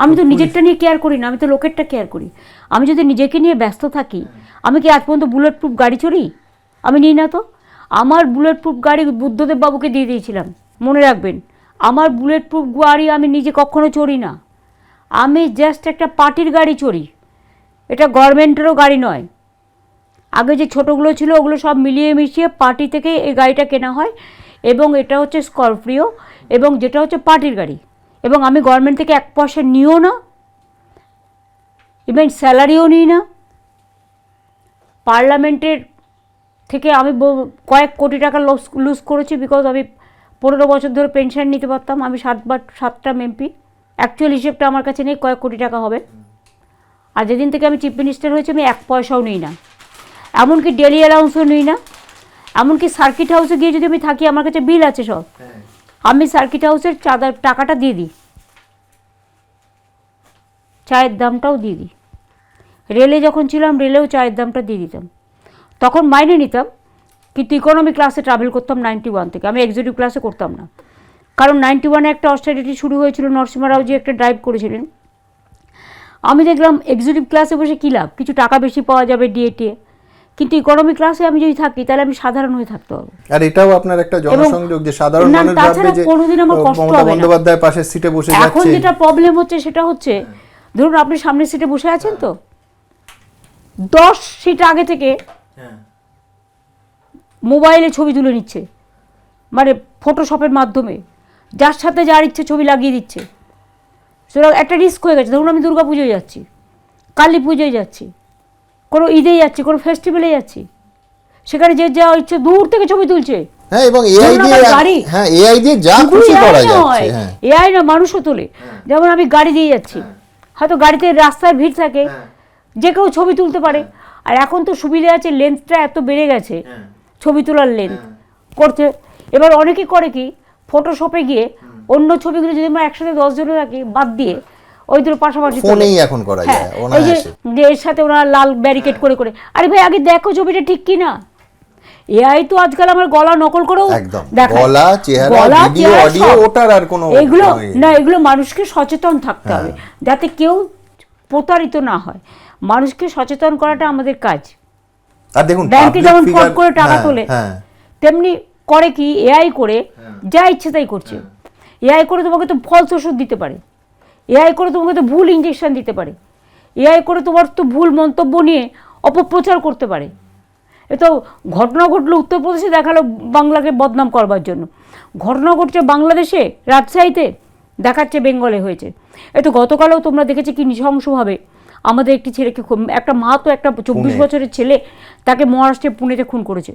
আমি তো নিজেরটা নিয়ে কেয়ার করি না, আমি তো লোকেরটা কেয়ার করি। আমি যদি নিজেকে নিয়ে ব্যস্ত থাকি, আমি কি আজ পর্যন্ত বুলেট প্রুফ গাড়ি চড়ি? আমি নিই না তো। আমার বুলেট প্রুফ গাড়ি বুদ্ধদেব বাবুকে দিয়ে দিয়েছিলাম, মনে রাখবেন। আমার বুলেট প্রুফ গাড়ি আমি নিজে কখনো চড়ি না। আমি জাস্ট একটা পার্টির গাড়ি চড়ি, এটা গভর্নমেন্টেরও গাড়ি নয়। আগে যে ছোটোগুলো ছিল ওগুলো সব মিলিয়ে মিশিয়ে পার্টি থেকে এই গাড়িটা কেনা হয়, এবং এটা হচ্ছে স্করপিও, এবং যেটা হচ্ছে পার্টির গাড়ি। এবং আমি গভর্নমেন্ট থেকে 1 পয়সা নিও না, ইভেন স্যালারিও নিই না। পার্লামেন্টের থেকে আমি কয়েক কোটি টাকা লুজ করেছি, বিকজ আমি 15 বছর ধরে পেনশন নিতে পারতাম। আমি 7টা এমপি, অ্যাকচুয়াল হিসেবটা আমার কাছে নেই, কয়েক কোটি টাকা হবে। আর যেদিন থেকে আমি চিফ মিনিস্টার হয়েছি আমি 1 পয়সাও নিই না, এমনকি ডেলি অ্যালাউন্সও নিই না। এমনকি সার্কিট হাউসে গিয়ে যদি আমি থাকি, আমার কাছে বিল আছে সব, আমি সার্কিট হাউসের টাকাটা দিয়ে দিই, চায়ের দামটাও দিয়ে দিই। রেলে যখন ছিলাম রেলেও চায়ের দামটা দিয়ে দিতাম। তখন মাইনে নিতাম, কিন্তু ইকোনমি ক্লাসে ট্রাভেল করতাম 91 থেকে, আমি এক্সিকিউটিভ ক্লাসে করতাম না। কারণ 91-এ একটা অস্টারিটি শুরু হয়েছিল, নরসিংহ রাওজি একটা ড্রাইভ করেছিলেন। আমি দেখলাম এক্সিকিউটিভ ক্লাসে বসে কী লাভ, কিছু টাকা বেশি পাওয়া যাবে ডিএটিএ, কিন্তু ইকোনমি ক্লাসে আমি যদি থাকি তাহলে আমি সাধারণ হয়ে থাকতে হবে। আর এটাও আপনার একটা জনসংযোগ, যে সাধারণ মানুষ ভাববে যে কোনোদিন আমার কষ্ট হবে মমতা না। বন্দ্যোপাধ্যায়ের পাশের সিটে বসে যাচ্ছে। এখন যেটা প্রবলেম হচ্ছে সেটা হচ্ছে, ধরুন আপনি সামনের সিটে বসে আছেন, তো 10 সিট আগে থেকে মোবাইলে ছবি তুলে নিচ্ছে, মানে ফটোশপের মাধ্যমে, যার সাথে যার ইচ্ছে ছবি লাগিয়ে দিচ্ছে। সুতরাং একটা রিস্ক হয়ে গেছে। ধরুন আমি দুর্গা পুজোয় যাচ্ছি, কালী পুজোয় যাচ্ছি, কোনো ঈদে যাচ্ছি, কোনো ফেস্টিভ্যালে যাচ্ছি, সেখানে যে যা ইচ্ছে দূর থেকে ছবি তুলছে। হ্যাঁ, এবং এআই দিয়ে যা খুশি করা যাচ্ছে। হ্যাঁ, এআই না, মানুষও তোলে। যেমন আমি গাড়ি দিয়ে যাচ্ছি, হয়তো গাড়িতে রাস্তায় ভিড় থাকে, যে কেউ ছবি তুলতে পারে। আর এখন তো সুবিধা আছে, লেন্থটা এত বেড়ে গেছে, ছবি তোলার লেন্থ করছে। এবার অনেকে করে কি, ফটোশপে গিয়ে অন্য ছবিগুলো যদি আমরা একসাথে 10 জন থাকি বাদ দিয়ে ওই দুটো পাশাপাশি ফোনেই এখন করা যায়। এই যে এর সাথে ওরা লাল ব্যারিকেড করে করে, আরে ভাই আগে দেখো ছবিটা ঠিক কি না। এআই তো আজকাল আমার গলা নকল করেও দেখায়, গলা, চেহারা, ভিডিও, অডিও, ওটার আর কোনো এগুলো না। এগুলো মানুষকে সচেতন থাকতে হবে, যাতে কেউ প্রতারিত না হয়। মানুষকে সচেতন করাটা আমাদের কাজ। আর দেখুন, ব্যাংকে যেমন ফট করে টাকা তোলে, তেমনি করে কি এআই করে যা ইচ্ছে তাই করছে। এআই করে তোমাকে তো ফলস ওষুধ দিতে পারে, এআই করে তোমাকে তো ভুল ইঞ্জেকশন দিতে পারে, এআই করে তোমার তো ভুল মন্তব্য নিয়ে অপপ্রচার করতে পারে। এ তো ঘটনা ঘটলো উত্তরপ্রদেশে, দেখালো বাংলাকে বদনাম করবার জন্য। ঘটনা ঘটছে বাংলাদেশে, রাজশাহীতে, দেখাচ্ছে বেঙ্গলে হয়েছে। এ তো গতকালও তোমরা দেখেছি কি নৃশংসভাবে আমাদের একটি ছেলেকে, একটা মা তো একটা 24 বছরের ছেলে, তাকে মহারাষ্ট্রে পুনেতে খুন করেছে।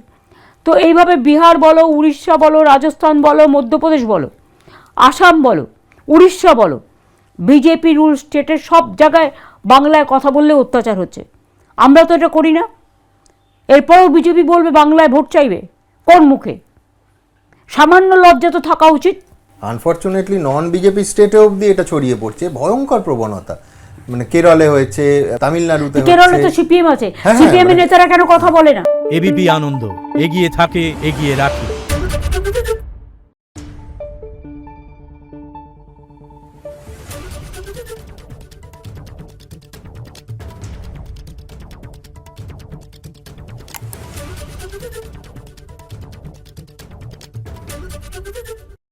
তো এইভাবে বিহার বলো, উড়িষ্যা বলো, রাজস্থান বলো, মধ্যপ্রদেশ বলো, আসাম বলো, উড়িষ্যা বলো, বিজেপি রুল স্টেটের সব জায়গায় বাংলায় কথা বললে অত্যাচার হচ্ছে। আমরা তো এটা করি না। এরপরেও বিজেপি বলবে বাংলায় ভোট চাইবে, কোন মুখে? সামান্য লজ্জা তো থাকা উচিত। আনফরচুনেটলি নন বিজেপি স্টেটে অবধি এটা ছড়িয়ে পড়ছে, ভয়ঙ্কর প্রবণতা। মানে কেরলে হয়েছে, তামিলনাড়ুতে হয়েছে। কেরলে তো সিপিএম আছে, সিপিএম এর নেতারা কেন কথা বলে না? এবিপি আনন্দ, এগিয়ে থাকে, এগিয়ে রাখে।